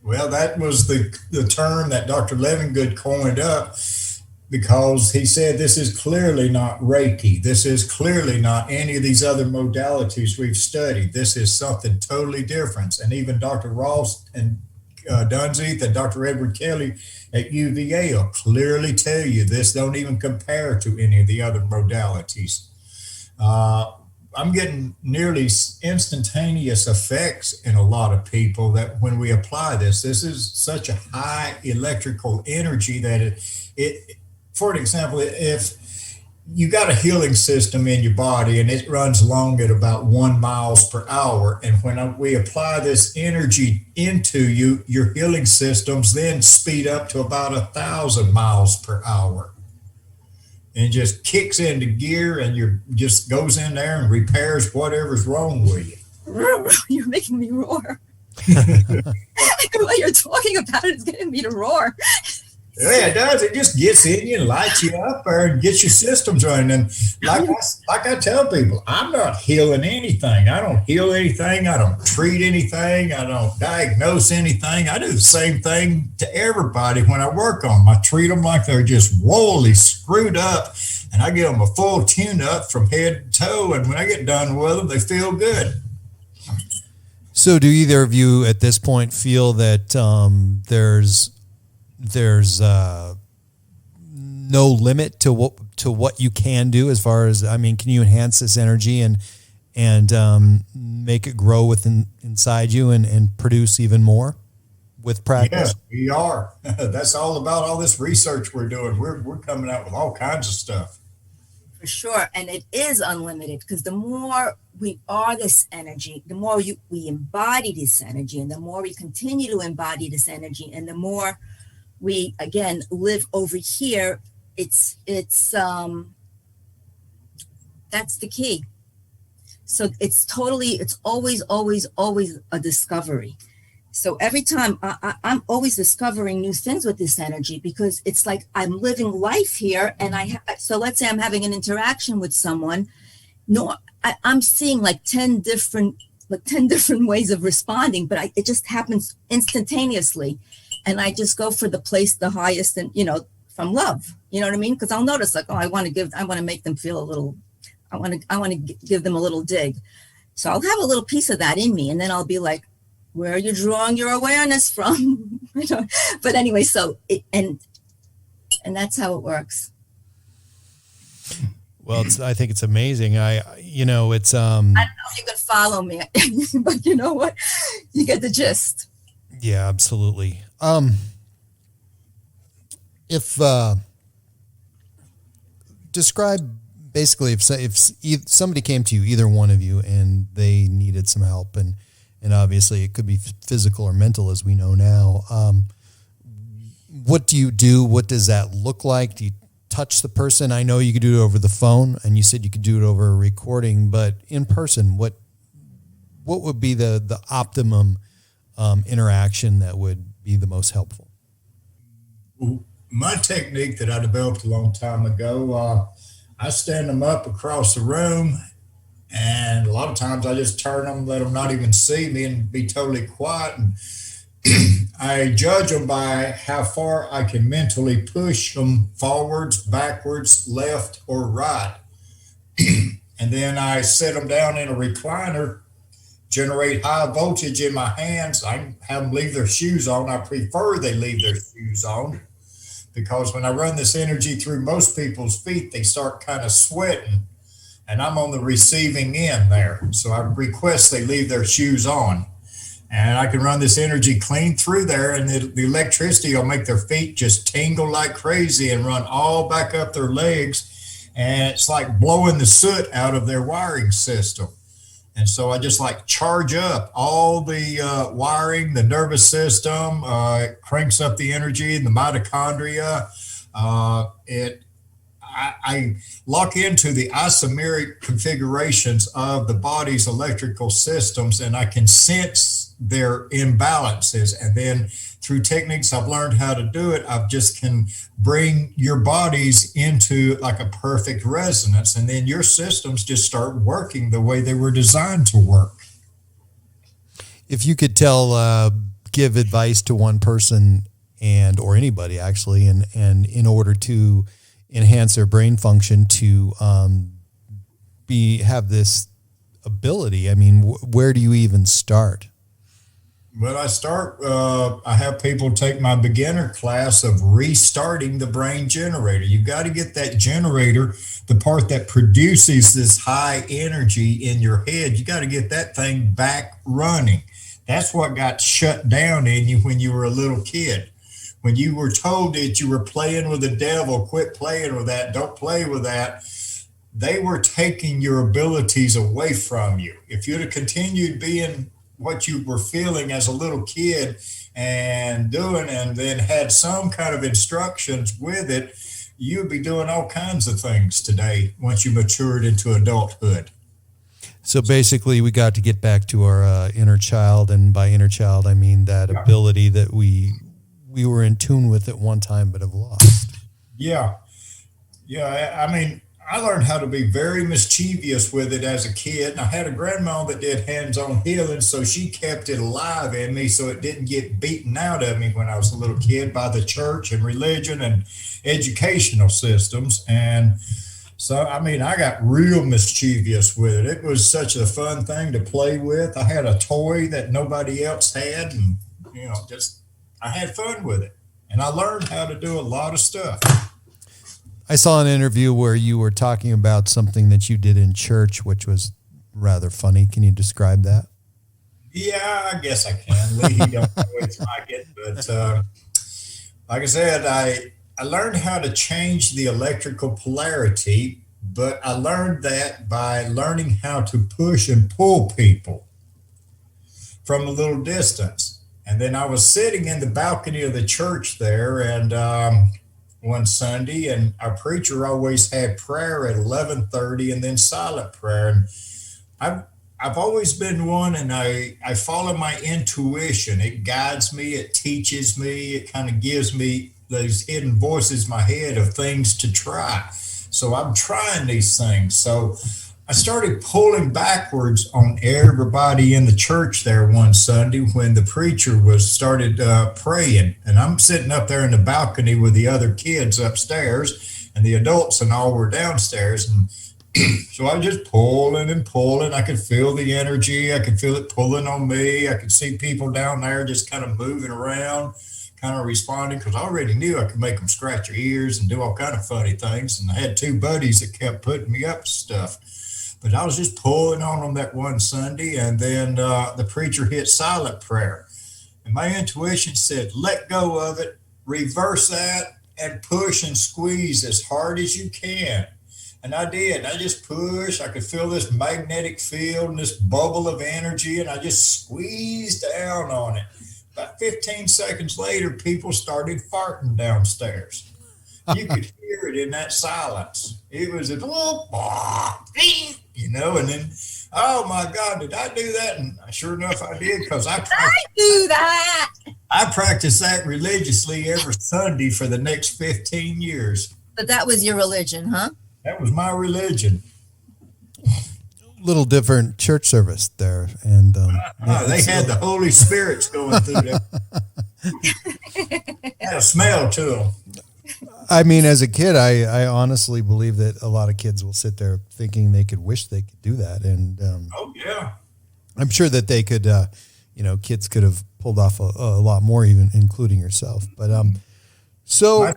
Well, that was the term that Dr. Levingood coined up, because he said this is clearly not Reiki. This is clearly not any of these other modalities we've studied. This is something totally different. And even Dr. Ross and Dunzeith and Dr. Edward Kelly at UVA will clearly tell you this don't even compare to any of the other modalities. I'm getting nearly instantaneous effects in a lot of people that when we apply this is such a high electrical energy that it for an example, if you got a healing system in your body and it runs along at about 1 miles per hour, and when we apply this energy into you, your healing systems then speed up to about 1,000 miles per hour. And just kicks into gear, and you just goes in there and repairs whatever's wrong with you. You're making me roar. The way you're talking about it is getting me to roar. Yeah, it does. It just gets in you and lights you up there and gets your systems running. And like I tell people, I'm not healing anything. I don't heal anything. I don't treat anything. I don't diagnose anything. I do the same thing to everybody when I work on them. I treat them like they're just woefully screwed up, and I give them a full tune-up from head to toe. And when I get done with them, they feel good. So do either of you at this point feel that there's no limit to what you can do as far as, I mean, can you enhance this energy and make it grow inside you and produce even more with practice? Yeah, we are. That's all about all this research we're doing. We're coming out with all kinds of stuff. For sure. And it is unlimited, because the more we are this energy, the more we embody this energy, and the more we continue to embody this energy, and the more we again live over here, it's that's the key. So it's always a discovery. So every time I'm always discovering new things with this energy, because it's like I'm living life here, and so let's say I'm having an interaction with someone. No, I'm seeing like 10 different ways of responding, but it just happens instantaneously. And I just go for the highest, and, from love, you know what I mean? Because I'll notice like, I want to make them feel a little, I want to give them a little dig. So I'll have a little piece of that in me. And then I'll be like, where are you drawing your awareness from? But anyway, so and that's how it works. Well, I think it's amazing. It's I don't know if you can follow me, but you know what? You get the gist. Yeah, absolutely. If describe basically if somebody came to you, either one of you, and they needed some help, and obviously it could be physical or mental, as we know now. What do you do? What does that look like? Do you touch the person? I know you could do it over the phone, and you said you could do it over a recording, but in person, what would be the optimum interaction that would be the most helpful? My technique that I developed a long time ago, I stand them up across the room, and a lot of times I just turn them, let them not even see me, and be totally quiet. And I judge them by how far I can mentally push them forwards, backwards, left, or right. And then I set them down in a recliner, generate high voltage in my hands. I have them leave their shoes on. I prefer they leave their shoes on, because when I run this energy through most people's feet, they start kind of sweating, and I'm on the receiving end there. So I request they leave their shoes on, and I can run this energy clean through there, and the electricity will make their feet just tingle like crazy and run all back up their legs. And it's like blowing the soot out of their wiring system. And so I just like charge up all the wiring, the nervous system, it cranks up the energy, the mitochondria. I lock into the isomeric configurations of the body's electrical systems, and I can sense their imbalances. And then through techniques I've learned how to do it, I just can bring your bodies into like a perfect resonance, and then your systems just start working the way they were designed to work. If you could give advice to one person or anybody actually, and in order to enhance their brain function to have this ability, I mean, where do you even start? Well, I have people take my beginner class of restarting the brain generator. You've got to get that generator, the part that produces this high energy in your head, you got to get that thing back running. That's what got shut down in you when you were a little kid. When you were told that you were playing with the devil, quit playing with that, don't play with that, they were taking your abilities away from you. If you'd have continued being what you were feeling as a little kid and doing, and then had some kind of instructions with it, you'd be doing all kinds of things today once you matured into adulthood. So basically we got to get back to our inner child, and by inner child I mean that ability that we were in tune with at one time but have lost. Yeah. I mean, I learned how to be very mischievous with it as a kid. And I had a grandma that did hands-on healing, so she kept it alive in me so it didn't get beaten out of me when I was a little kid by the church and religion and educational systems. And so, I mean, I got real mischievous with it. It was such a fun thing to play with. I had a toy that nobody else had, and, I had fun with it. And I learned how to do a lot of stuff. I saw an interview where you were talking about something that you did in church, which was rather funny. Can you describe that? Yeah, I guess I can. Lihi don't always like it, but like I said, I learned how to change the electrical polarity, but I learned that by learning how to push and pull people from a little distance. And then I was sitting in the balcony of the church there, and one Sunday, and our preacher always had prayer at 11:30 and then silent prayer. And I've always been one, and I follow my intuition. It guides me, it teaches me, it kind of gives me those hidden voices in my head of things to try. So I'm trying these things. So I started pulling backwards on everybody in the church there one Sunday when the preacher started praying. And I'm sitting up there in the balcony with the other kids upstairs, and the adults and all were downstairs. And so I was just pulling and pulling. I could feel the energy. I could feel it pulling on me. I could see people down there just kind of moving around, kind of responding, because I already knew I could make them scratch their ears and do all kind of funny things. And I had two buddies that kept putting me up to stuff. But I was just pulling on them that one Sunday, and then the preacher hit silent prayer. And my intuition said, let go of it, reverse that, and push and squeeze as hard as you can. And I did. I just pushed. I could feel this magnetic field and this bubble of energy, and I just squeezed down on it. About 15 seconds later, people started farting downstairs. You could hear it in that silence. It was a, and then, oh my God, did I do that? And sure enough, I did, because I do that. I practiced that religiously every Sunday for the next 15 years. But that was your religion, huh? That was my religion. Little different church service there, and they had the Holy Spirits going through there. Had a smell to them. I mean, as a kid, I honestly believe that a lot of kids will sit there thinking they could wish they could do that, and oh yeah, I'm sure that they could, kids could have pulled off a lot more, even including yourself. But so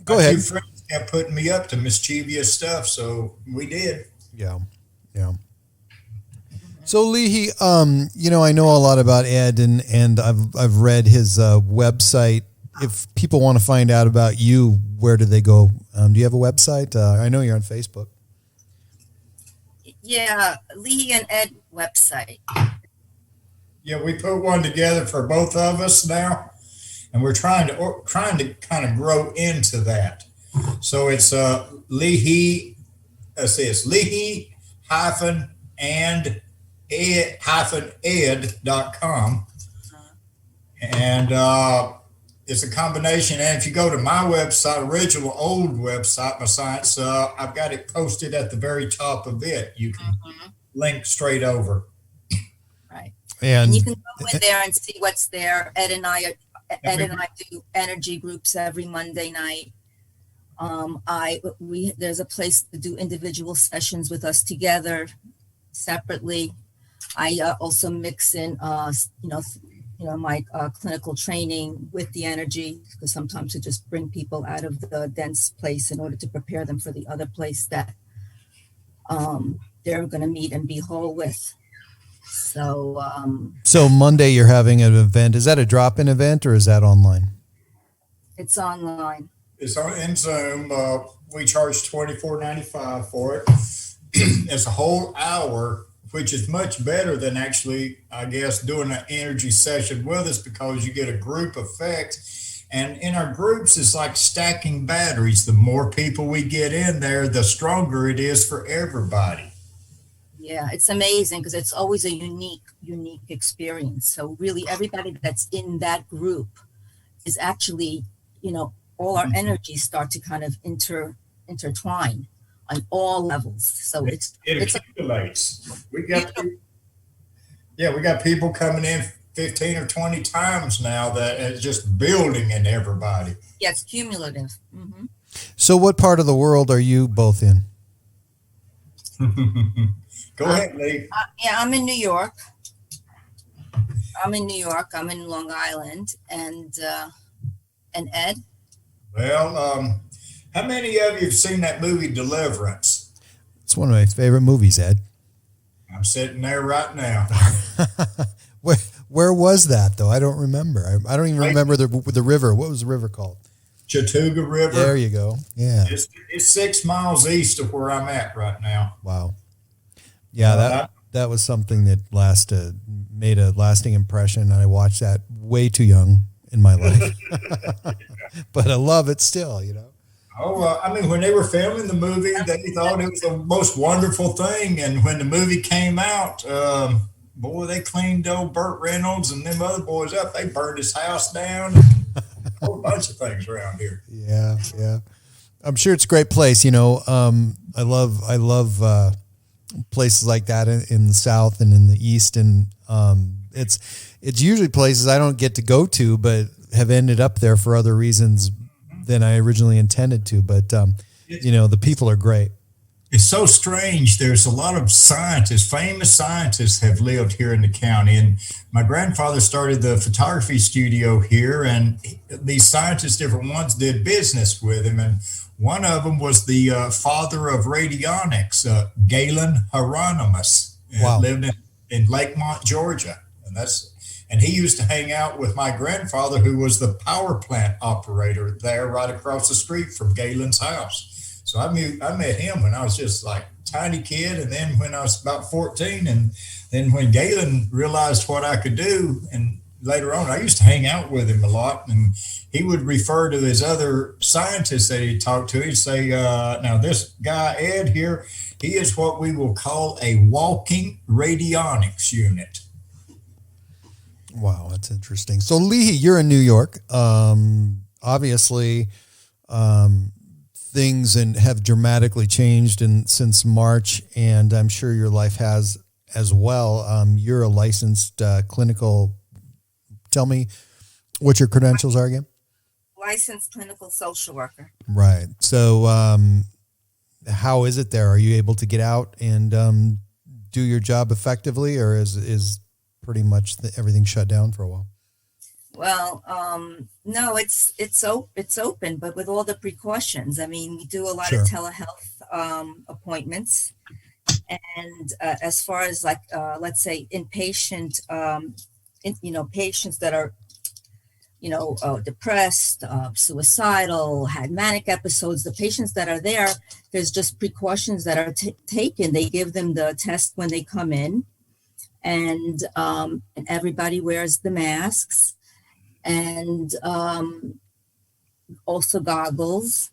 go ahead. Two friends kept putting me up to mischievous stuff, so we did. Yeah. So Lihi, I know a lot about Ed, and I've read his website. If people want to find out about you, where do they go? Do you have a website? I know you're on Facebook. Yeah, Lihi and Ed website. Yeah, we put one together for both of us now, and we're trying to kind of grow into that. So it's Lihi. Let's see, it's Lihi hyphen and ed.com, and it's a combination. And if you go to my website, original old website, my science, I've got it posted at the very top of it. You can link straight over. Right. And And you can go in there and see what's there. Ed and I do energy groups every Monday night. There's a place to do individual sessions with us together, separately. I also mix in, my clinical training with the energy, because sometimes to just bring people out of the dense place in order to prepare them for the other place that they're going to meet and be whole with. So, so Monday you're having an event. Is that a drop-in event or is that online? it's online. It's in Zoom. We charge $24.95 for it. It's a whole hour, which is much better than actually, I guess, doing an energy session with us, because you get a group effect. And in our groups, it's like stacking batteries. The more people we get in there, the stronger it is for everybody. Yeah, it's amazing because it's always a unique experience. So really everybody that's in that group is actually, all our energies start to kind of intertwine on all levels. So It it's accumulates. We got people coming in 15 or 20 times now that is just building in everybody. yeah, it's cumulative. Mm-hmm. So what part of the world are you both in? Go ahead, Lee. Yeah, I'm in New York. I'm in Long Island, and Ed. Well, how many of you have seen that movie Deliverance? It's one of my favorite movies, Ed. I'm sitting there right now. Where was that though? I don't remember. I don't even remember the river. What was the river called? Chattooga River. There you go. Yeah. It's 6 miles east of where I'm at right now. Wow. Yeah, that was something that made a lasting impression. I watched that way too young in my life, but I love it still. Oh, when they were filming the movie, they thought it was the most wonderful thing, and when the movie came out, boy, they cleaned old Burt Reynolds and them other boys up. They burned his house down. A whole bunch of things around here. Yeah, yeah. I'm sure it's a great place. I love places like that in the South and in the East, and it's usually places I don't get to go to, but have ended up there for other reasons than I originally intended to. But the people are great. It's so strange. There's a lot of scientists, famous scientists have lived here in the county. And my grandfather started the photography studio here, and these scientists, different ones, did business with him. And one of them was the father of radionics, Galen Hieronymus. Wow. Lived in Lakemont, Georgia. And he used to hang out with my grandfather, who was the power plant operator there right across the street from Galen's house. So I met him when I was just like a tiny kid, and then when I was about 14, and then when Galen realized what I could do, and later on, I used to hang out with him a lot, and he would refer to his other scientists that he talked to. He'd say, now this guy, Ed here, he is what we will call a walking radionics unit. Wow, that's interesting. So Lihi, you're in New York. Obviously, things have dramatically changed since March, and I'm sure your life has as well. You're a licensed clinical. Tell me what your credentials are again. Licensed clinical social worker. Right. So, how is it there? Are you able to get out and do your job effectively, or is pretty much everything shut down for a while? Well, no, it's open, but with all the precautions. I mean, we do a lot Sure. of telehealth appointments, and as far as let's say inpatient, patients that are depressed, suicidal, had manic episodes. The patients that are there, there's just precautions that are taken. They give them the test when they come in, and everybody wears the masks, and also goggles,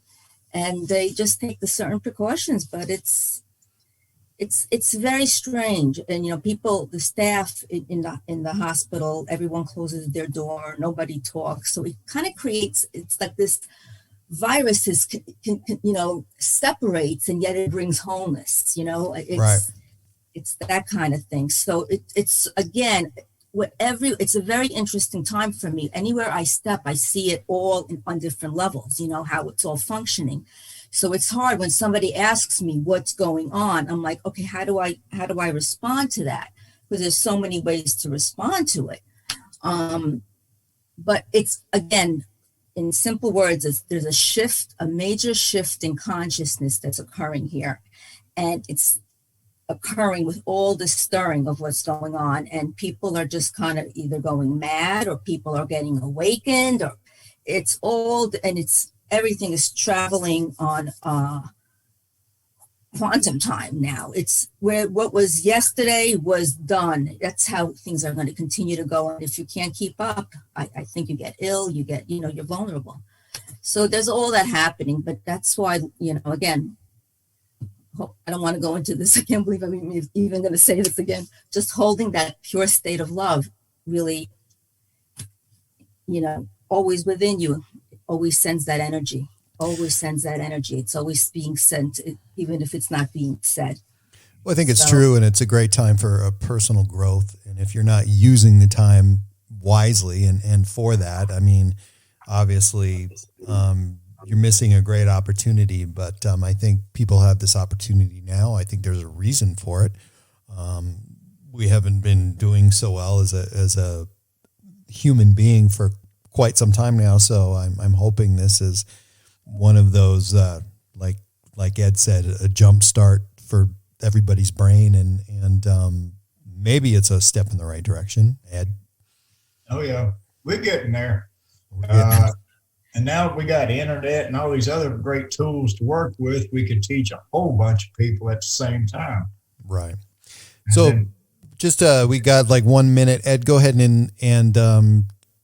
and they just take the certain precautions. But it's very strange, and people, the staff in the hospital, everyone closes their door, nobody talks, so it kind of creates, it's like this virus is separates, and yet it brings wholeness. Right. It's that kind of thing. So it's again, it's a very interesting time for me. Anywhere I step, I see it all on different levels. How it's all functioning. So it's hard when somebody asks me what's going on. I'm like, okay, how do I respond to that? Because there's so many ways to respond to it. But it's, again, in simple words, there's a shift, a major shift in consciousness that's occurring here. And it's occurring with all the stirring of what's going on. And people are just kind of either going mad, or people are getting awakened, or it's all, and everything is traveling on quantum time now. It's where what was yesterday was done. That's how things are going to continue to go. And if you can't keep up, I think you get ill, you're vulnerable. So there's all that happening. But that's why, again, I don't want to go into this. I can't believe I'm even going to say this again. Just holding that pure state of love, really, always within you. Always sends that energy. It's always being sent, even if it's not being said. Well, I think it's true, and it's a great time for a personal growth. And if you're not using the time wisely and for that, I mean, obviously, you're missing a great opportunity. But I think people have this opportunity now. I think there's a reason for it. We haven't been doing so well as a human being for quite some time now, so I'm hoping this is one of those like Ed said, a jump start for everybody's brain, and maybe it's a step in the right direction. Ed? Oh yeah, we're getting there. And now we got internet and all these other great tools to work with. We could teach a whole bunch of people at the same time. Right. So just we got like 1 minute. Ed, go ahead and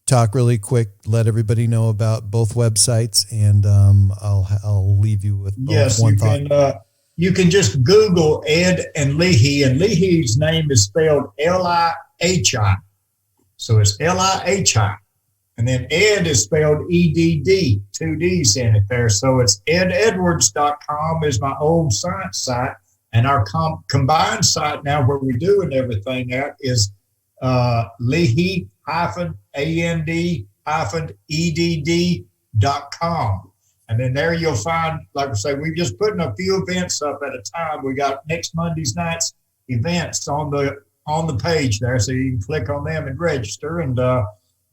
talk really quick. Let everybody know about both websites, and I'll leave you with one thought. You can just Google Ed and Lihi, and Lihi's name is spelled Lihi. So it's Lihi. And then Ed is spelled EDD, 2 D's in it there. So it's ededwards.com is my old science site. And our combined site now, where we're doing everything at, is Lihi-and-edd.com. And then there you'll find, like I say, we're just putting a few events up at a time. We got next Monday's night's events on the page there, so you can click on them and register, and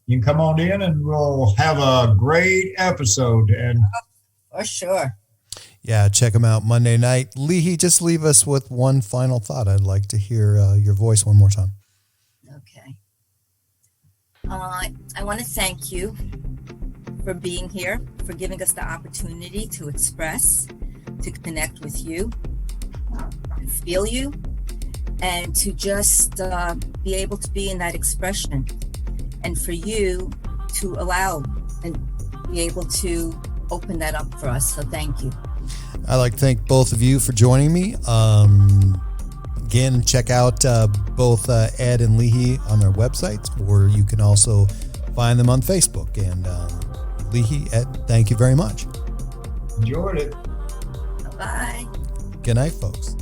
you can come on in, and we'll have a great episode. And for sure. Yeah, check them out Monday night. Lihi, just leave us with one final thought. I'd like to hear your voice one more time. Okay. I want to thank you for being here, for giving us the opportunity to express, to connect with you, to feel you, and to just be able to be in that expression, and for you to allow and be able to open that up for us. So thank you. I'd like to thank both of you for joining me. Again, check out both Ed and Lihi on their websites, or you can also find them on Facebook. And Lihi, Ed, thank you very much. Enjoyed it. Bye-bye. Good night, folks.